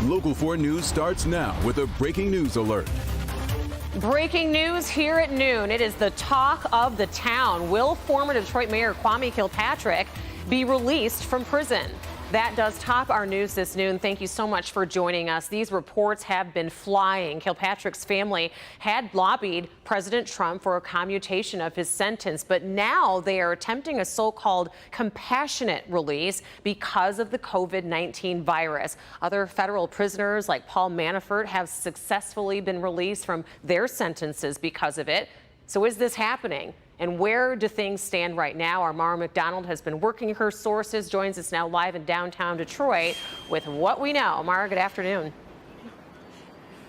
Local 4 News starts now with a breaking news alert. Breaking news here at noon. It is the talk of the town. Will former Detroit Mayor Kwame Kilpatrick be released from prison? That does top our news this noon. Thank you so much for joining us. These reports have been flying. Kilpatrick's family had lobbied President Trump for a commutation of his sentence, but now they are attempting a so-called compassionate release because of the COVID-19 virus. Other federal prisoners like Paul Manafort have successfully been released from their sentences because of it. So is this happening? And where do things stand right now? Our Mara McDonald has been working her sources, joins us now live in downtown Detroit with what we know. Mara, good afternoon.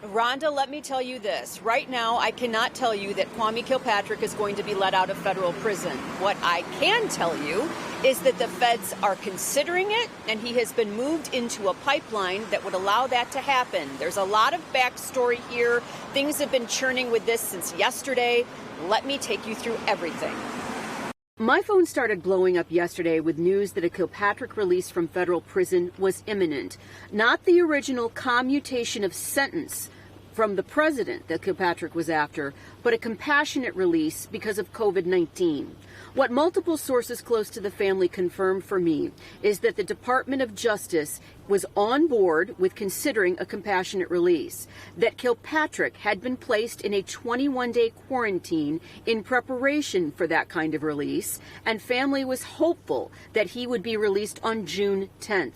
Rhonda, let me tell you this. Right now, I cannot tell you that Kwame Kilpatrick is going to be let out of federal prison. What I can tell you is that the feds are considering it, and he has been moved into a pipeline that would allow that to happen. There's a lot of backstory here. Things have been churning with this since yesterday. Let me take you through everything. My phone started blowing up yesterday with news that a Kilpatrick release from federal prison was imminent. Not the original commutation of sentence from the president that Kilpatrick was after, but a compassionate release because of COVID-19. What multiple sources close to the family confirmed for me is that the Department of Justice was on board with considering a compassionate release, that Kilpatrick had been placed in a 21-day quarantine in preparation for that kind of release, and family was hopeful that he would be released on June 10th.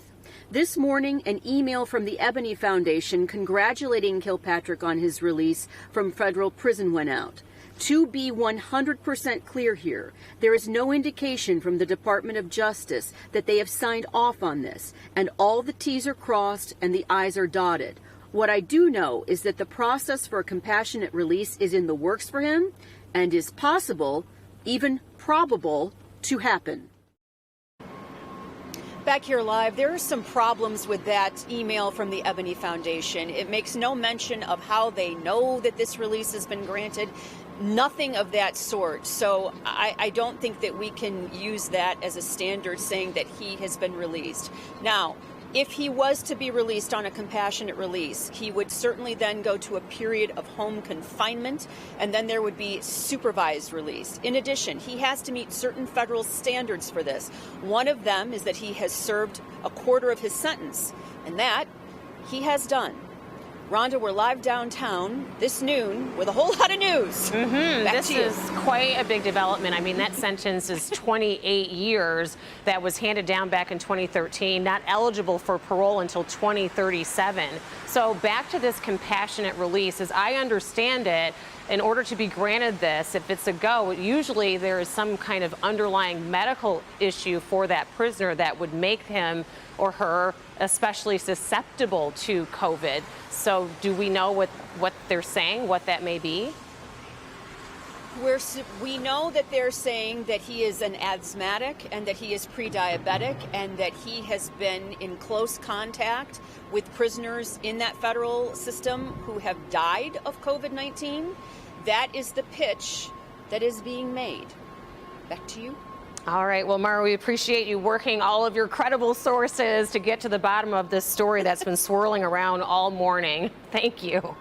This morning, an email from the Ebony Foundation congratulating Kilpatrick on his release from federal prison went out. To be 100% clear here, there is no indication from the Department of Justice that they have signed off on this, and all the T's are crossed and the I's are dotted. What I do know is that the process for a compassionate release is in the works for him and is possible, even probable, to happen. Back here live, there are some problems with that email from the Ebony Foundation. It makes no mention of how they know that this release has been granted. Nothing of that sort. So I don't think that we can use that as a standard saying that he has been released. Now, if he was to be released on a compassionate release, he would certainly then go to a period of home confinement, and then there would be supervised release. In addition, he has to meet certain federal standards for this. One of them is that he has served a quarter of his sentence, and that he has done. Rhonda, we're live downtown this noon with a whole lot of news. This is quite a big development. I mean, that sentence is 28 years that was handed down back in 2013, not eligible for parole until 2037. So back to this compassionate release, as I understand it, in order to be granted this, if it's a go, usually there is some kind of underlying medical issue for that prisoner that would make him or her especially susceptible to COVID. So do we know what they're saying, what that may be? We know that they're saying that he is an asthmatic and that he is pre-diabetic and that he has been in close contact with prisoners in that federal system who have died of COVID-19. That is the pitch that is being made. Back to you. All right. Well, Mara, we appreciate you working all of your credible sources to get to the bottom of this story that's been swirling around all morning. Thank you.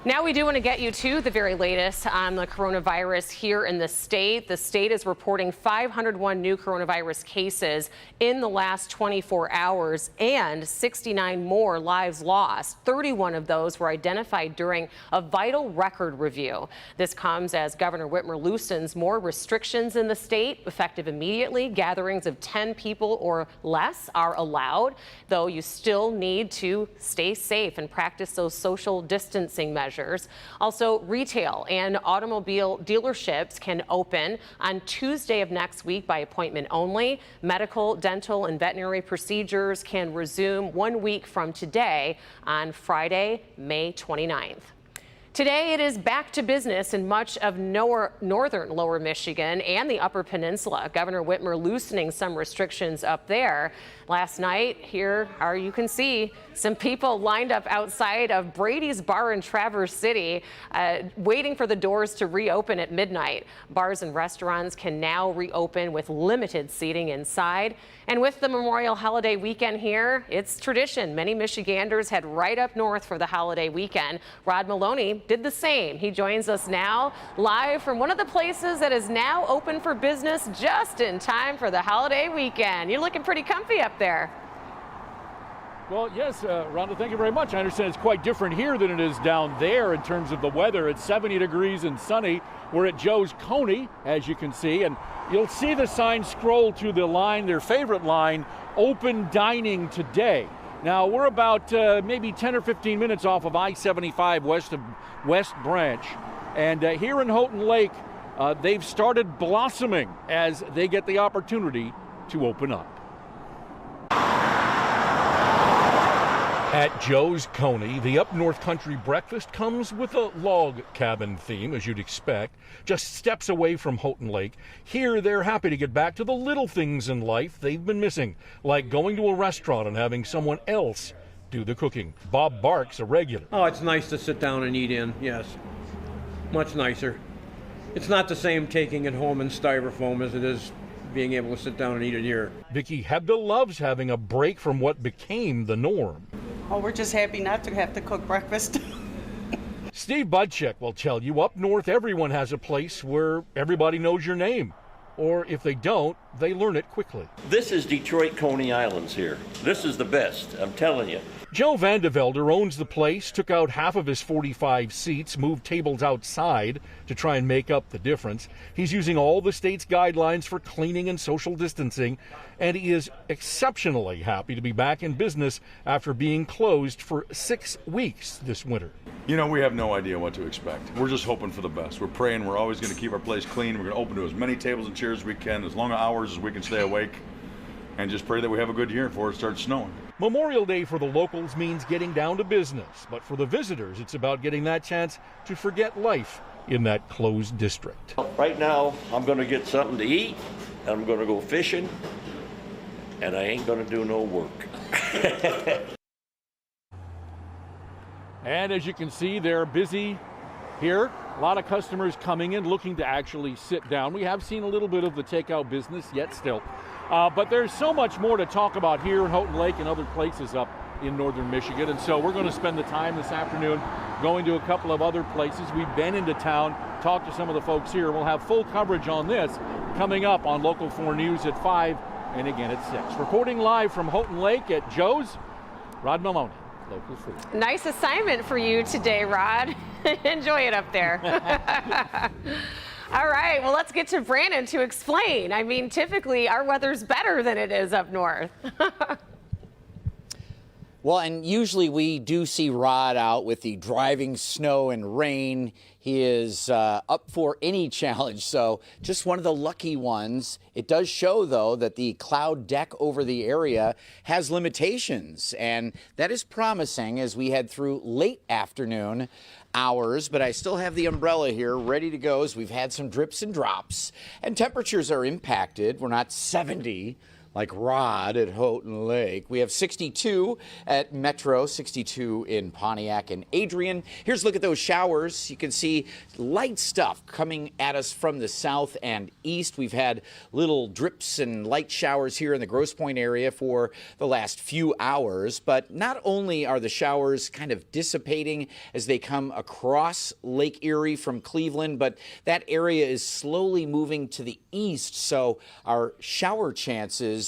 Now we do want to get you to the very latest on the coronavirus here in the state. The state is reporting 501 new coronavirus cases in the last 24 hours and 69 more lives lost. 31 of those were identified during a vital record review. This comes as Governor Whitmer loosens more restrictions in the state, effective immediately. Gatherings of 10 people or less are allowed, though you still need to stay safe and practice those social distancing measures. Also, retail and automobile dealerships can open on Tuesday of next week by appointment only. Medical, dental, and veterinary procedures can resume 1 week from today on Friday, May 29th. Today, it is back to business in much of northern lower Michigan and the Upper Peninsula. Governor Whitmer loosening some restrictions up there. Last night, here you can see some people lined up outside of Brady's Bar in Traverse City, waiting for the doors to reopen at midnight. Bars and restaurants can now reopen with limited seating inside. And with the Memorial holiday weekend here, it's tradition. Many Michiganders head right up north for the holiday weekend. Rod Maloney did the same. He joins us now live from one of the places that is now open for business just in time for the holiday weekend. You're looking pretty comfy up there. Well, yes, Rhonda, thank you very much. I understand it's quite different here than it is down there in terms of the weather. It's 70 degrees and sunny. We're at Joe's Coney, as you can see, and you'll see the sign scroll to the line, their favorite line, open dining today. Now, we're about maybe 10 or 15 minutes off of I-75 west of West Branch. And here in Houghton Lake, they've started blossoming as they get the opportunity to open up. At Joe's Coney, the up north country breakfast comes with a log cabin theme, as you'd expect, just steps away from Houghton Lake. Here, they're happy to get back to the little things in life they've been missing, like going to a restaurant and having someone else do the cooking. Bob Bark's a regular. Oh, it's nice to sit down and eat in, yes. Much nicer. It's not the same taking it home in styrofoam as it is being able to sit down and eat it here. Vicki Hebda loves having a break from what became the norm. Oh, we're just happy not to have to cook breakfast. Steve Budchek will tell you up north everyone has a place where everybody knows your name. Or if they don't, they learn it quickly. This is Detroit Coney Islands here. This is the best, I'm telling you. Joe Vandevelder owns the place, took out half of his 45 seats, moved tables outside to try and make up the difference. He's using all the state's guidelines for cleaning and social distancing, and he is exceptionally happy to be back in business after being closed for 6 weeks this winter. You know, we have no idea what to expect. We're just hoping for the best. We're praying we're always going to keep our place clean. We're going to open to as many tables and chairs as we can, as long hours as we can stay awake, and just pray that we have a good year before it starts snowing. Memorial Day for the locals means getting down to business, but for the visitors, it's about getting that chance to forget life in that closed district. Right now, I'm going to get something to eat, and I'm going to go fishing, and I ain't going to do no work. And as you can see, they're busy here. A lot of customers coming in looking to actually sit down. We have seen a little bit of the takeout business yet still. But there's so much more to talk about here in Houghton Lake and other places up in northern Michigan. And so we're going to spend the time this afternoon going to a couple of other places. We've been into town, talked to some of the folks here. We'll have full coverage on this coming up on Local 4 News at 5 and again at 6. Reporting live from Houghton Lake at Joe's, Rod Maloney, Local 4. Nice assignment for you today, Rod. Enjoy it up there. All right, well, let's get to Brandon to explain. I mean, typically our weather's better than it is up north. Well, and usually we do see Rod out with the driving snow and rain. He is up for any challenge, so just one of the lucky ones. It does show, though, that the cloud deck over the area has limitations, and that is promising as we head through late afternoon hours, but I still have the umbrella here ready to go as we've had some drips and drops, and temperatures are impacted. We're not 70 like Rod at Houghton Lake. We have 62 at Metro, 62 in Pontiac and Adrian. Here's a look at those showers. You can see light stuff coming at us from the south and east. We've had little drips and light showers here in the Grosse Pointe area for the last few hours. But not only are the showers kind of dissipating as they come across Lake Erie from Cleveland, but that area is slowly moving to the east. So our shower chances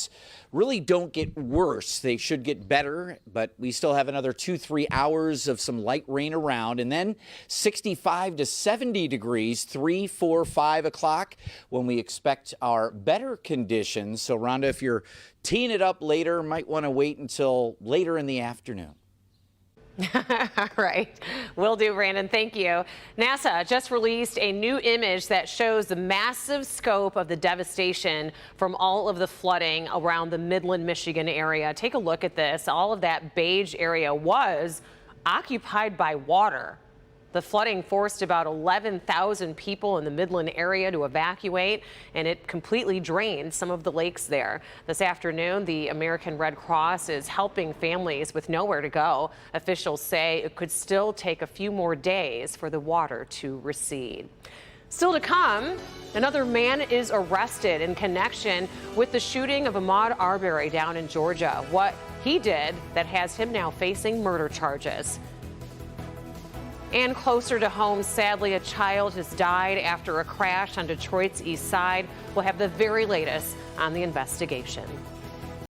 really don't get worse. They should get better, but we still have another 2-3 hours of some light rain around, and then 65 to 70 degrees, 3, 4, 5 o'clock when we expect our better conditions. So, Rhonda, if you're teeing it up later, might want to wait until later in the afternoon. All right. Will do, Brandon. Thank you. NASA just released a new image that shows the massive scope of the devastation from all of the flooding around the Midland, Michigan area. Take a look at this. All of that beige area was occupied by water. The flooding forced about 11,000 people in the Midland area to evacuate, and it completely drained some of the lakes there. This afternoon, the American Red Cross is helping families with nowhere to go. Officials say it could still take a few more days for the water to recede. Still to come, another man is arrested in connection with the shooting of Ahmaud Arbery down in Georgia. What he did that has him now facing murder charges. And closer to home, sadly, a child has died after a crash on Detroit's east side. We'll have the very latest on the investigation.